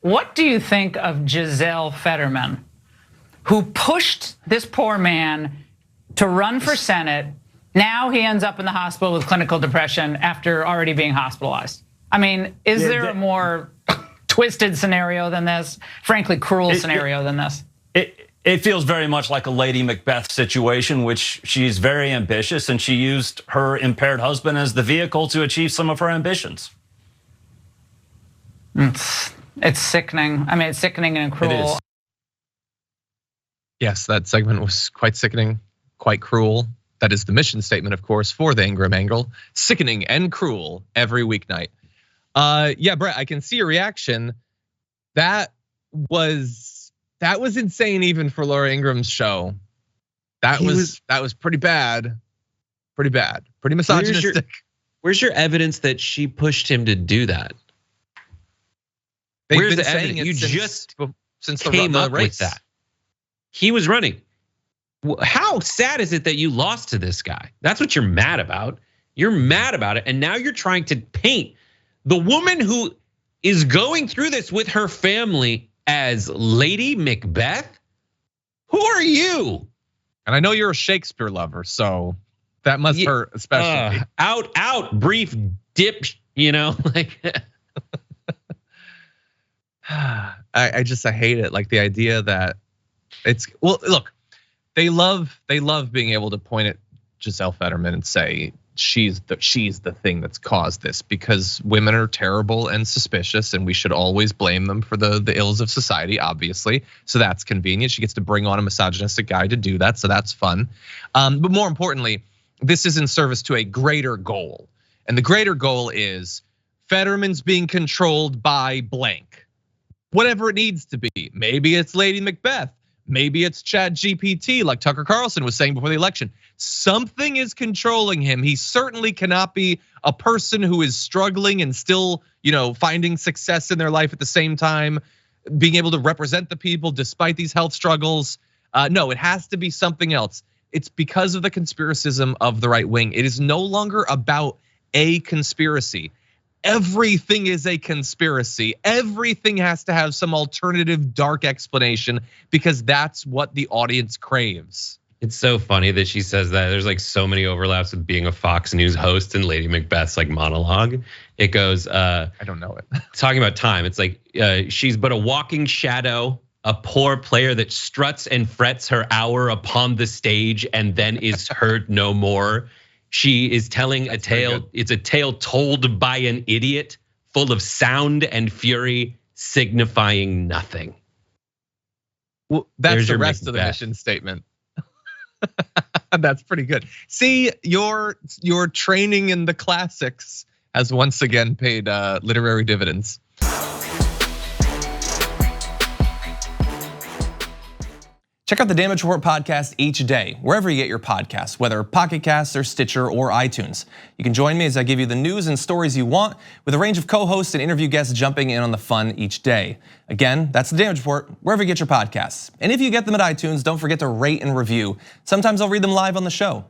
What do you think of Gisele Fetterman, who pushed this poor man to run for Senate? Now he ends up in the hospital with clinical depression after already being hospitalized. I mean, is there a more twisted scenario than this? Frankly, cruel scenario than this? It feels very much like a Lady Macbeth situation, which she's very ambitious and she used her impaired husband as the vehicle to achieve some of her ambitions. It's sickening. I mean, it's sickening and cruel. It is. Yes, that segment was quite sickening, quite cruel. That is the mission statement, of course, for the Ingraham angle. Sickening and cruel every weeknight. Yeah, Brett, I can see your reaction. That was insane even for Laura Ingraham's show. That was pretty bad. Pretty bad. Pretty misogynistic. Where's your evidence that she pushed him to do that? Where's the evidence? You just came up with that. He was running. How sad is it that you lost to this guy? That's what you're mad about. You're mad about it, and now you're trying to paint the woman who is going through this with her family as Lady Macbeth. Who are you? And I know you're a Shakespeare lover, so that must hurt especially. Out, brief dip, like. I hate it. Like the idea that look, they love being able to point at Gisele Fetterman and say she's the thing that's caused this, because women are terrible and suspicious and we should always blame them for the ills of society, obviously. So that's convenient. She gets to bring on a misogynistic guy to do that, so that's fun. But more importantly, this is in service to a greater goal. And the greater goal is Fetterman's being controlled by blank. Whatever it needs to be. Maybe it's Lady Macbeth. Maybe it's Chad GPT, like Tucker Carlson was saying before the election. Something is controlling him. He certainly cannot be a person who is struggling and still, finding success in their life at the same time, being able to represent the people despite these health struggles. No, it has to be something else. It's because of the conspiracism of the right wing. It is no longer about a conspiracy. Everything is a conspiracy. Everything has to have some alternative dark explanation because that's what the audience craves. It's so funny that she says that. There's like so many overlaps with being a Fox News host and Lady Macbeth's like monologue. It goes, I don't know it. Talking about time. It's like she's but a walking shadow, a poor player that struts and frets her hour upon the stage and then is heard no more. She is telling a tale. It's a tale told by an idiot, full of sound and fury, signifying nothing. Well, that's the rest of the mission statement. That's pretty good. See, your training in the classics has once again paid literary dividends. Check out the Damage Report podcast each day, wherever you get your podcasts, whether Pocket Casts or Stitcher or iTunes. You can join me as I give you the news and stories you want, with a range of co-hosts and interview guests jumping in on the fun each day. Again, that's the Damage Report, wherever you get your podcasts. And if you get them at iTunes, don't forget to rate and review. Sometimes I'll read them live on the show.